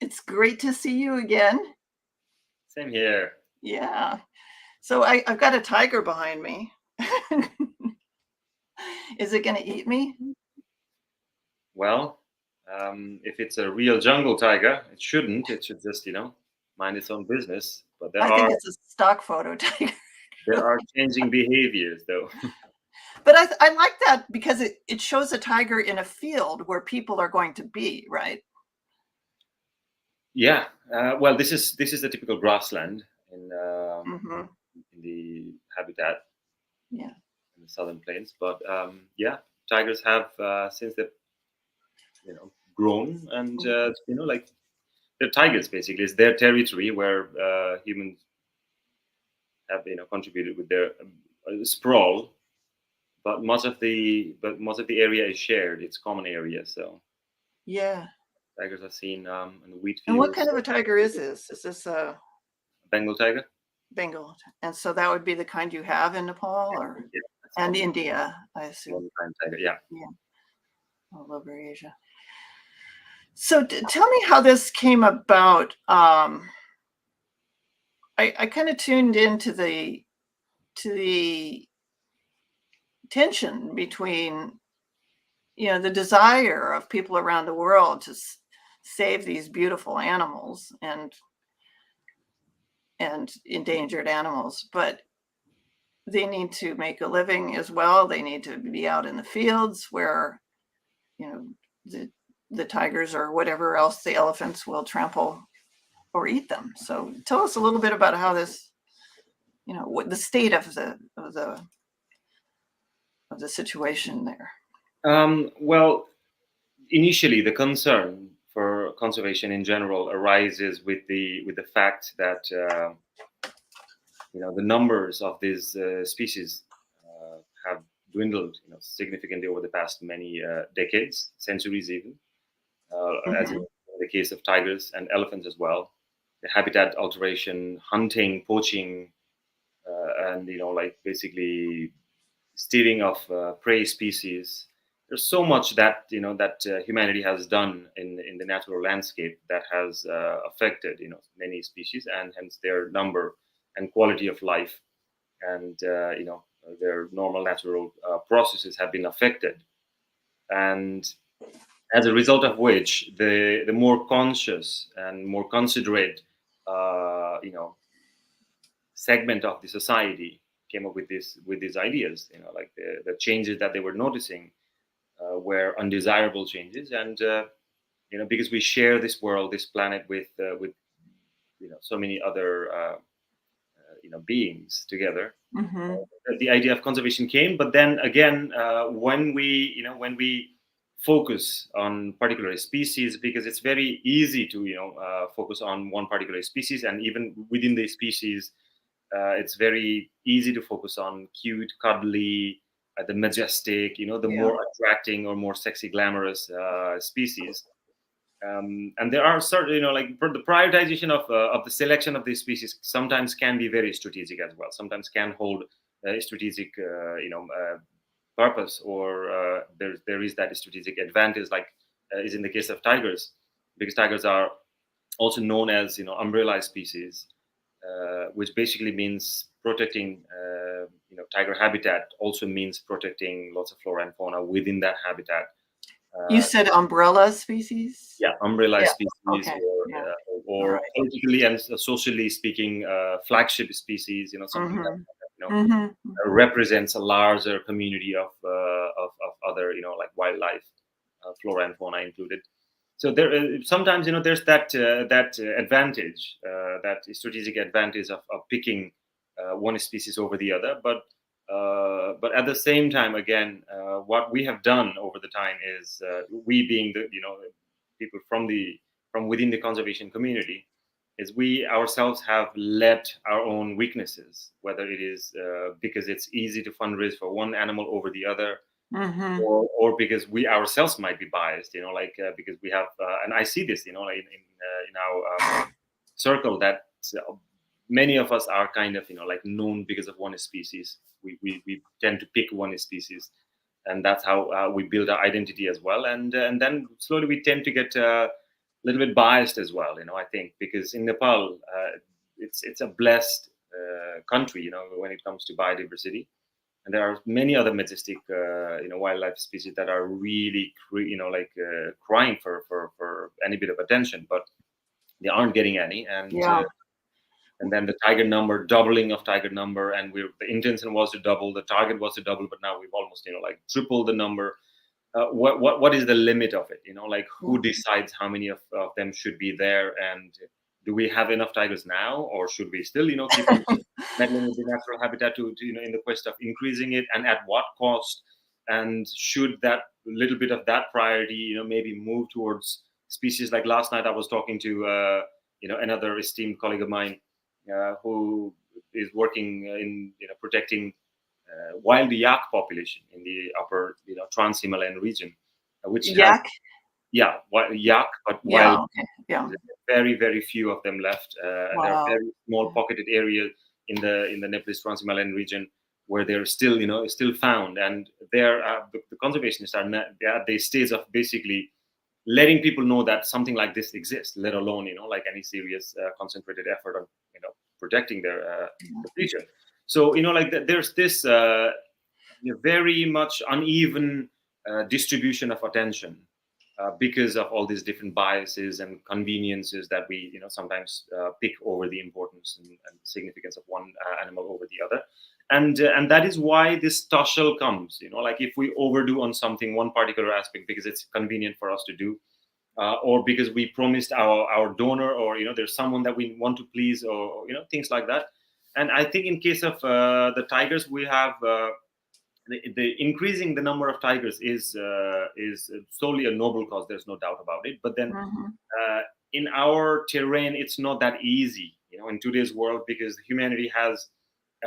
It's great to see you again. Same here. Yeah. So I've got a tiger behind me. Is it going to eat me? Well, if it's a real jungle tiger, it shouldn't. It should just, mind its own business. But I think it's a stock photo tiger. there are changing behaviors, though. But I like that because it shows a tiger in a field where people are going to be, right? Yeah. Well, this is the typical grassland in the habitat Yeah. in the southern plains. But yeah, tigers have since they've grown and like they're tigers basically. It's their territory where humans have contributed with their sprawl. But most of the area is shared. It's common area, so Yeah. tigers are seen in the wheat And what fields. kind of a tiger is this? Is this a Bengal tiger? Bengal? And so that would be the kind you have in Nepal or and India, I assume. Tiger, yeah. Yeah. All over Asia. So tell me how this came about. I kind of tuned into the tension between the desire of people around the world to save these beautiful animals and endangered animals, but they need to make a living as well. They need to be out in the fields where the tigers or whatever else, the elephants, will trample or eat them. So tell us a little bit about how this, what the state of the situation there. Well, initially the concern for conservation in general arises with the fact that the numbers of these species have dwindled significantly over the past many decades, centuries even, as in the case of tigers and elephants as well. The habitat alteration, hunting, poaching, and like basically stealing of prey species. There's so much that humanity has done in the natural landscape that has affected many species and hence their number and quality of life, and their normal natural processes have been affected, and as a result of which the more conscious and more considerate segment of the society came up with these ideas, like the changes that they were noticing were undesirable changes, and because we share this world, this planet with so many other beings together. The idea of conservation came, but then again, when we focus on particular species, because it's very easy to focus on one particular species, and even within the species, it's very easy to focus on cute, cuddly, the majestic, the more attracting or more sexy, glamorous species. And there are certain, like the prioritization of the selection of these species sometimes can be very strategic as well. Sometimes can hold a strategic, purpose, or there is that strategic advantage, like is in the case of tigers, because tigers are also known as umbrella species, which basically means protecting. Tiger habitat also means protecting lots of flora and fauna within that habitat. You said umbrella species? Yeah, umbrella species, okay. or politically and socially speaking, flagship species. Something that represents a larger community of other like wildlife, flora and fauna included. So there sometimes there's that advantage, that strategic advantage of picking one species over the other, but at the same time, again, what we have done over the time is, we being the people from within the conservation community, is we ourselves have let our own weaknesses, whether it is because it's easy to fundraise for one animal over the other, or because we ourselves might be biased, because we have, and I see this, in our circle, that many of us are kind of, like known because of one species. We tend to pick one species, and that's how we build our identity as well. And then slowly we tend to get a little bit biased as well, I think, because in Nepal, it's a blessed country, when it comes to biodiversity. And there are many other majestic, wildlife species that are really, crying for any bit of attention, but they aren't getting any. And then the tiger number, doubling of tiger number, and the intention was to double, the target was to double, but now we've almost, tripled the number. What is the limit of it? Who decides how many of them should be there, and do we have enough tigers now, or should we still, keep on meddling with the natural habitat to in the quest of increasing it, and at what cost? And should that little bit of that priority, maybe move towards species like last night I was talking to, another esteemed colleague of mine who is working in protecting wild yak population in the upper Trans-Himalayan region, which yak, yak, but yeah, wild. okay. Yeah. Very, very few of them left. And there are very small pocketed areas in the Nepalese Trans-Himalayan region where they're still still found, and there the conservationists are at the stage of basically letting people know that something like this exists, let alone like any serious concentrated effort on protecting their future. So there's this very much uneven distribution of attention because of all these different biases and conveniences that we sometimes pick over the importance and significance of one animal over the other. And that is why this tussle comes, if we overdo on something, one particular aspect, because it's convenient for us to do, or because we promised our donor, or there's someone that we want to please, or things like that. And I think in case of the tigers, we have the increasing the number of tigers is solely a noble cause. There's no doubt about it. But then in our terrain, it's not that easy, in today's world, because humanity has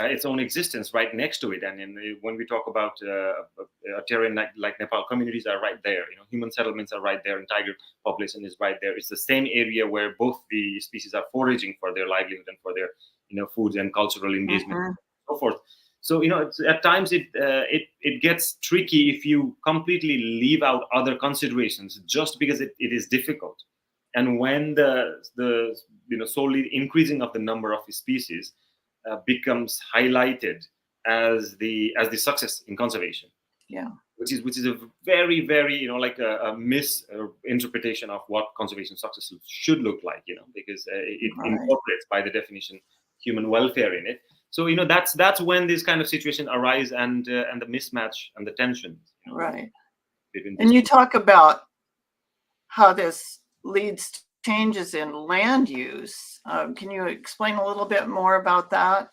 its own existence right next to it. And when we talk about a terrain like Nepal, communities are right there. Human settlements are right there, and tiger population is right there. It's the same area where both the species are foraging for their livelihood and for their foods and cultural engagement and so forth. So at times it gets tricky if you completely leave out other considerations just because it is difficult. And when the solely increasing of the number of species becomes highlighted as the success in conservation, which is a very, very a misinterpretation of what conservation success should look like, because it incorporates by the definition human welfare in it. So that's when this kind of situation arise, and the mismatch and the tension. Right. And you talk about how this leads to changes in land use. Can you explain a little bit more about that?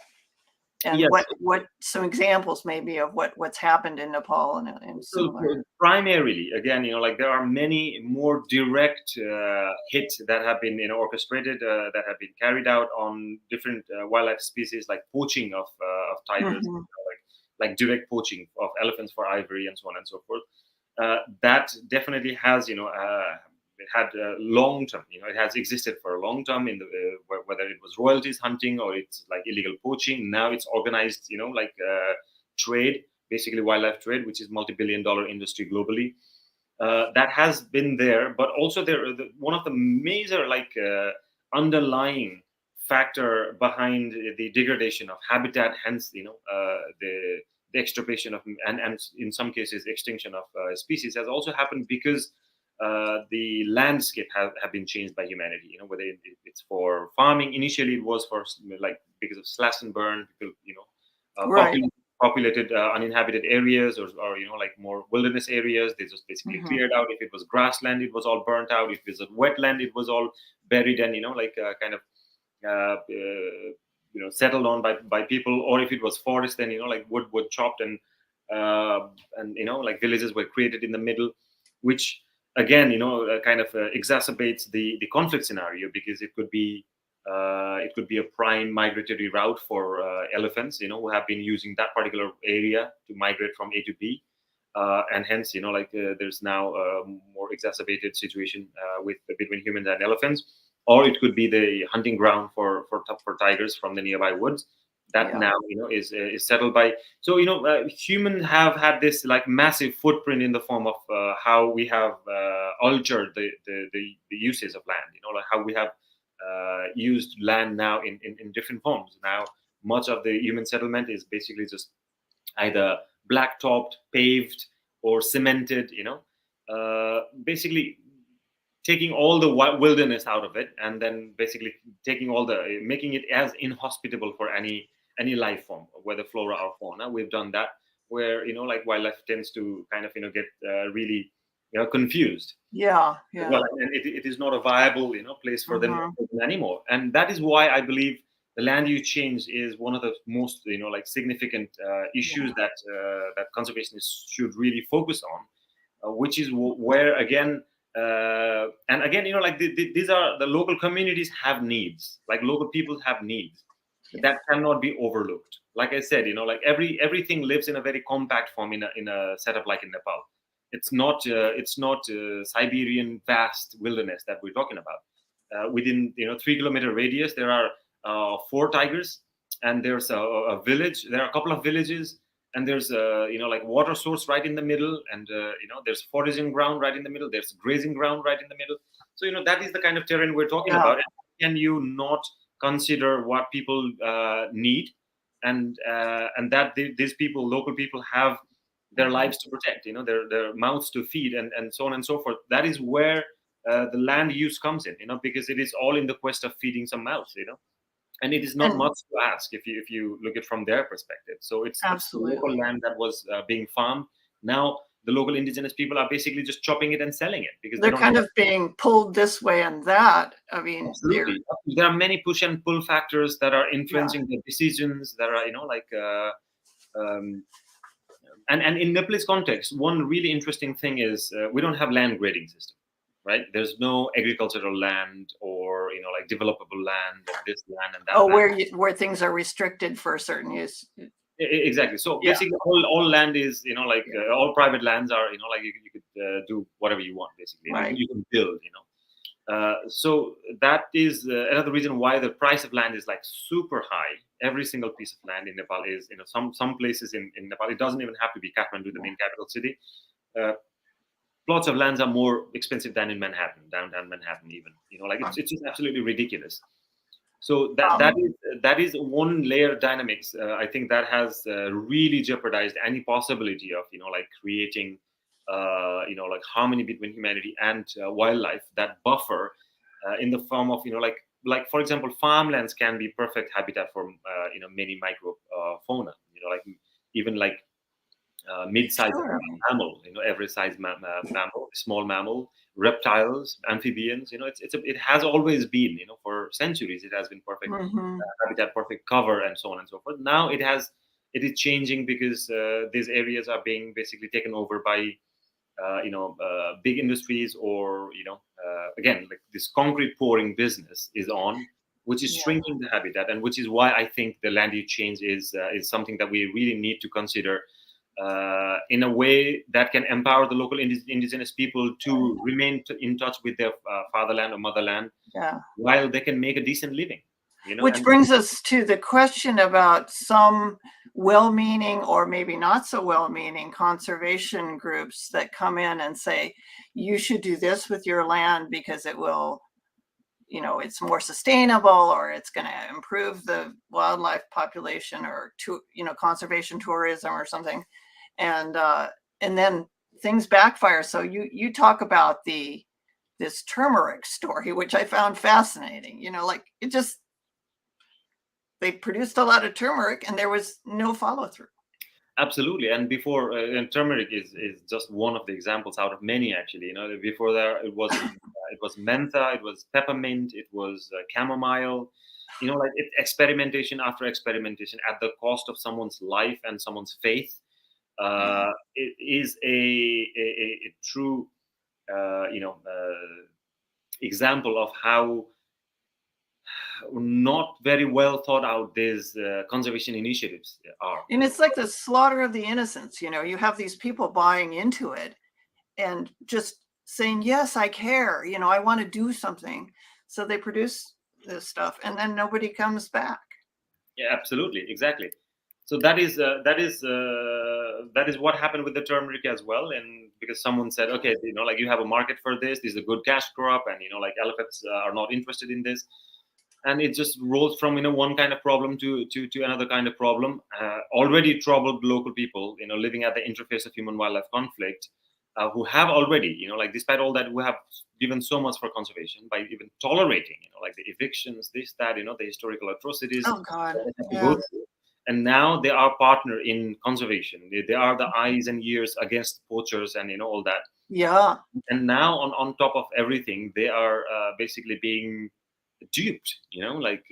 And yes. what some examples maybe of what's happened in Nepal and similar. So primarily, again, there are many more direct hits that have been orchestrated, that have been carried out on different wildlife species, like poaching of tigers, like direct poaching of elephants for ivory and so on and so forth. That definitely has had long term, it has existed for a long time in the whether it was royalties hunting or it's like illegal poaching. Now it's organized, trade, basically wildlife trade, which is multi-billion-dollar industry globally. That has been there, but also one of the major underlying factor behind the degradation of habitat, hence the extirpation of and in some cases extinction of species, has also happened because the landscape have been changed by humanity. Whether it's for farming. Initially, it was for because of slash and burn, populated uninhabited areas, or more wilderness areas. They just basically cleared out. If it was grassland, it was all burnt out. If it was a wetland, it was all buried and settled on by people. Or if it was forest, then wood chopped and villages were created in the middle, which again, exacerbates the conflict scenario, because it could be a prime migratory route for elephants, who have been using that particular area to migrate from A to B, and hence, there's now a more exacerbated situation between humans and elephants. Or it could be the hunting ground for tigers from the nearby woods. that now is settled by. So humans have had this like massive footprint in the form of how we have altered the uses of land, like how we have used land now in different forms. Now much of the human settlement is basically just either blacktopped, paved, or cemented, basically taking all the wilderness out of it, and then basically making it as inhospitable for any life form, whether flora or fauna. We've done that, where like wildlife tends to kind of get really confused. Well, and it is not a viable place for them anymore. And that is why I believe the land use change is one of the most like significant issues that conservationists should really focus on, which is where again. And again, like these are the local communities have needs, like local people have needs that cannot be overlooked. Like I said, like everything lives in a very compact form in a setup like in Nepal. It's not Siberian vast wilderness that we're talking about. Within 3-kilometer radius, there are 4 tigers, and there's a village. There are a couple of villages. And there's like water source right in the middle, and there's foraging ground right in the middle. There's grazing ground right in the middle. So that is the kind of terrain we're talking about. And can you not consider what people need, and that these people, local people, have their lives to protect, their mouths to feed, and so on and so forth. That is where the land use comes in, because it is all in the quest of feeding some mouths, And it is not much to ask if you look at it from their perspective. So it's local land that was being farmed. Now the local indigenous people are basically just chopping it and selling it, because they're kind of being pulled this way and that. I mean, there are many push and pull factors that are influencing the decisions that are, and in Nepalese context, one really interesting thing is we don't have land grading system. Right, there's no agricultural land or like developable land, and this land and that. Where things are restricted for a certain use. Exactly. So basically, all land is all private lands are like you could do whatever you want, basically. Right. You can build. So that is another reason why the price of land is like super high. Every single piece of land in Nepal is some places in Nepal, it doesn't even have to be Kathmandu, the main capital city. Plots of lands are more expensive than in Manhattan, downtown Manhattan, even. Like it's just absolutely ridiculous. So that is one layer dynamics. I think that has really jeopardized any possibility of like creating like harmony between humanity and wildlife. That buffer in the form of like for example, farmlands can be perfect habitat for many micro fauna. Like even like mid-sized mammal, every size mammal, small mammal, reptiles, amphibians. It has always been, for centuries, it has been perfect habitat, perfect cover, and so on and so forth. Now it is changing because these areas are being basically taken over by big industries, or again, like this concrete pouring business is on, which is shrinking the habitat, and which is why I think the land use change is something that we really need to consider. In a way that can empower the local indigenous people to remain in touch with their fatherland or motherland, while they can make a decent living. Which brings us to the question about some well-meaning or maybe not so well-meaning conservation groups that come in and say, you should do this with your land because it will, it's more sustainable, or it's going to improve the wildlife population, or conservation tourism or something. And then things backfire. So you talk about this turmeric story, which I found fascinating. Like they produced a lot of turmeric and there was no follow through. Absolutely. And before, and turmeric is just one of the examples out of many, actually. Before there, it was mentha, it was peppermint, it was chamomile. Like experimentation after experimentation at the cost of someone's life and someone's faith. It is a true, example of how not very well thought out these conservation initiatives are. And it's like the slaughter of the innocents. You have these people buying into it and just saying, yes, I care, I want to do something. So they produce this stuff and then nobody comes back. Yeah, absolutely, exactly. So that is what happened with the turmeric as well. And because someone said, okay, like you have a market for this is a good cash crop, and like elephants are not interested in this, and it just rolls from one kind of problem to another kind of problem. Already troubled local people, living at the interface of human wildlife conflict, who have already, like despite all that, who have given so much for conservation by even tolerating, like the evictions, this, that, the historical atrocities Oh God, that they have to yeah. go through. And now they are partner in conservation. They are the eyes and ears against poachers and all that. Yeah. And now on top of everything, they are basically being duped, like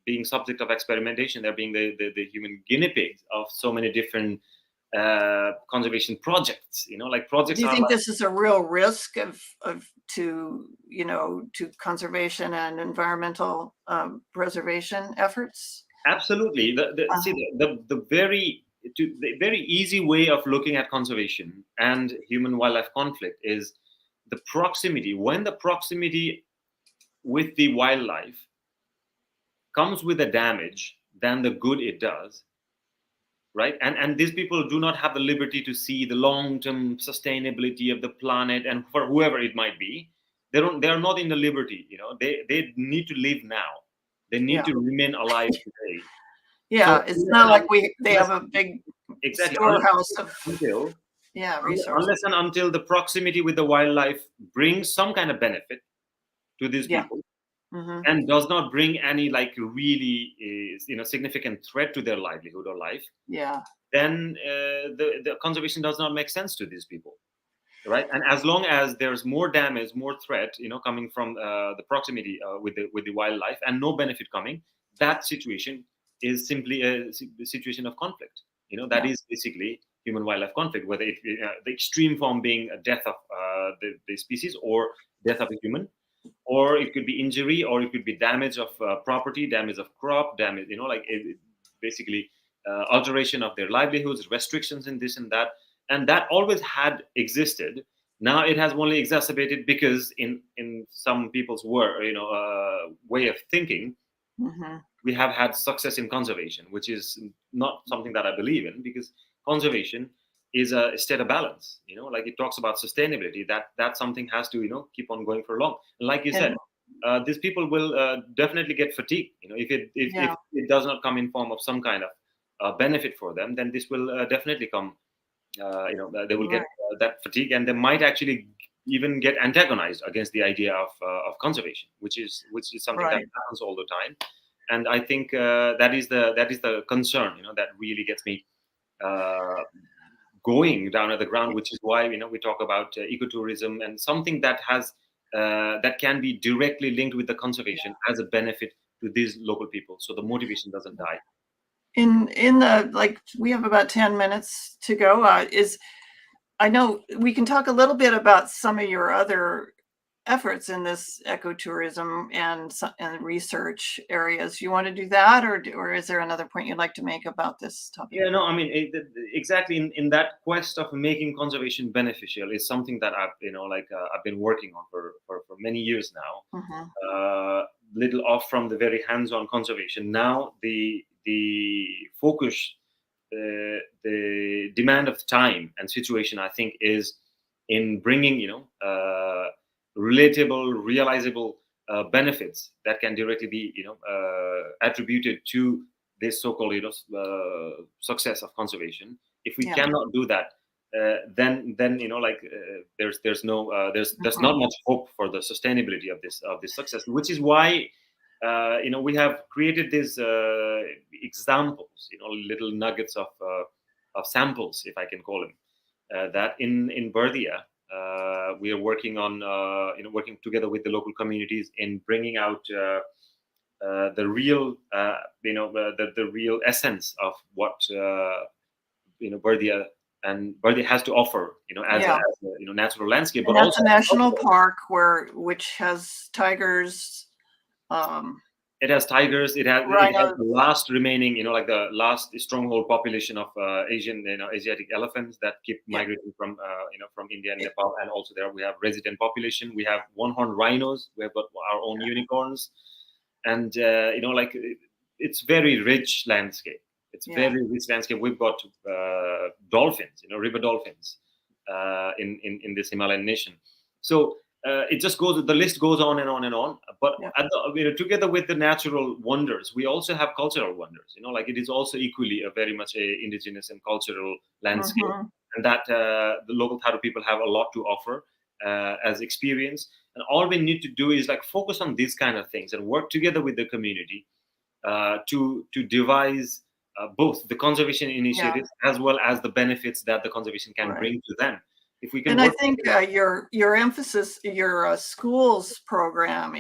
being subject of experimentation. They're being the human guinea pigs of so many different conservation projects. Like projects Do you are think like, this is a real risk to conservation and environmental preservation efforts? absolutely. The very easy way of looking at conservation and human wildlife conflict is the proximity. When the proximity with the wildlife comes with the damage than the good it does, right? And these people do not have the liberty to see the long-term sustainability of the planet, and for whoever it might be, they are not in the liberty. They need to live now. They need Yeah. to remain alive today. Yeah, So it's not like they unless, have a big exactly, storehouse of until resources. unless and until the proximity with the wildlife brings some kind of benefit to these Yeah. people, Hmm. and does not bring any like really significant threat to their livelihood or life, Yeah. then the conservation does not make sense to these people, right? And as long as there's more damage, more threat, coming from the proximity with the wildlife, and no benefit coming, that situation is simply a situation of conflict. That Yeah. is basically human wildlife conflict, whether the extreme form being a death of the species, or death of a human, or it could be injury, or it could be damage of property, damage of crop, damage, like basically alteration of their livelihoods, restrictions in this and that. And that always had existed. Now it has only exacerbated because in some people's way of thinking, Hmm. we have had success in conservation, which is not something that I believe in, because conservation is a state of balance. Like it talks about sustainability, that something has to keep on going for long. And like you said, And these people will definitely get fatigued. If yeah. it does not come in form of some kind of benefit for them, then this will definitely come. They will get Right. that fatigue, and they might actually even get antagonized against the idea of conservation, which is something that Right. happens all the time. And I think that is the concern, that really gets me uh, going down at the ground, which is why we talk about ecotourism, and something that has that can be directly linked with the conservation as a benefit to these local people, so the motivation doesn't die. In the we have about 10 minutes to go. I know we can talk a little bit about some of your other efforts in this ecotourism and research areas. You want to do that, or is there another point you'd like to make about this topic? Yeah, no, I mean, exactly in that quest of making conservation beneficial is something that I've been working on for many years now. Hmm. Little off from the very hands-on conservation. Now the focus, the demand of time and situation, I think, is in bringing relatable, realizable benefits that can directly be attributed to this so-called success of conservation. If we Yeah. cannot do that, then there's Hmm. not much hope for the sustainability of this success, which is why we have created these examples, little nuggets of samples, if I can call them, that in Berdia we are working on working together with the local communities in bringing out the real the real essence of what Berdia has to offer, as Yeah. a natural landscape, And but that's also a national park which has tigers, um, it has tigers. It has rhinos. the last remaining, like the last stronghold population of Asiatic elephants that keep Yeah. migrating from India and Nepal, and also there we have resident population. We have one-horned rhinos. We have got our own unicorns, and it's very rich landscape. It's very rich landscape. We've got dolphins, river dolphins in this Himalayan nation. So it just goes. The list goes on and on and on. But together with the natural wonders, we also have cultural wonders. Like it is also equally a very much a indigenous and cultural landscape, and that the local Thado people have a lot to offer as experience. And all we need to do is like focus on these kind of things and work together with the community to devise both the conservation initiatives as well as the benefits that the conservation can bring to them. If we can, and I think your emphasis, your schools program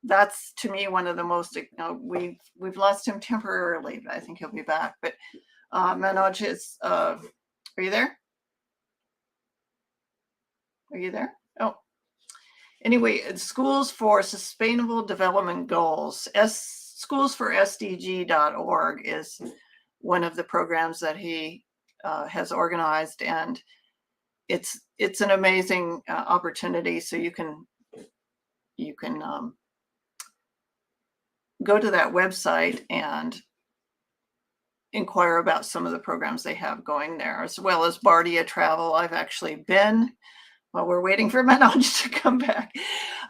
that's to me one of the most. We've lost him temporarily, but I think he'll be back. But Manoj is. Are you there? Are you there? Oh. Anyway, Schools for Sustainable Development Goals. Schoolsforsdg.org is one of the programs that he has organized, and it's an amazing opportunity. So you can go to that website and inquire about some of the programs they have going there, as well as Bardia Travel. I've actually been. While we're waiting for Manoj to come back,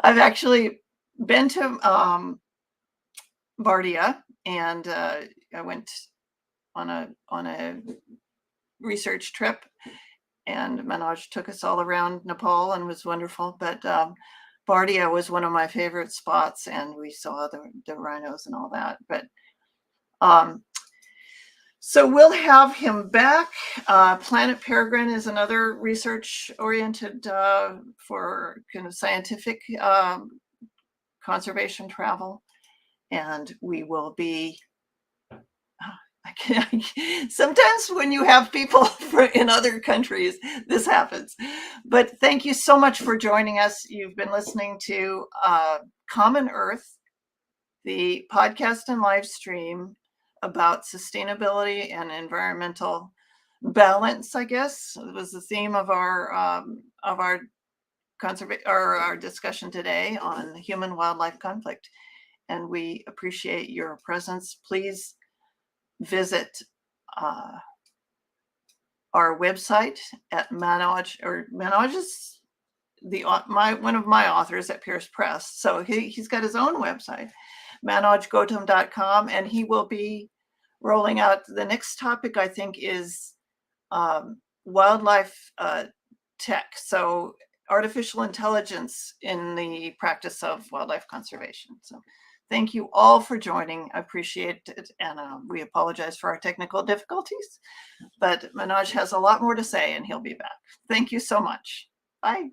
I've actually been to Bardia, and I went on a research trip, and Manoj took us all around Nepal and was wonderful. But Bardia was one of my favorite spots, and we saw the rhinos and all that. But so we'll have him back. Planet Peregrine is another research-oriented for kind of scientific conservation travel. And we will be, sometimes when you have people in other countries, this happens. But thank you so much for joining us. You've been listening to Common Earth, the podcast and live stream about sustainability and environmental balance. I guess it was the theme of our discussion today on human-wildlife conflict, and we appreciate your presence. Please visit our website at Manoj is one of my authors at Pierce Press, so he's got his own website, manojgautam.com, and he will be rolling out the next topic. I think is wildlife tech, so artificial intelligence in the practice of wildlife conservation. So thank you all for joining. I appreciate it, and we apologize for our technical difficulties, but Manoj has a lot more to say, and he'll be back. Thank you so much. Bye.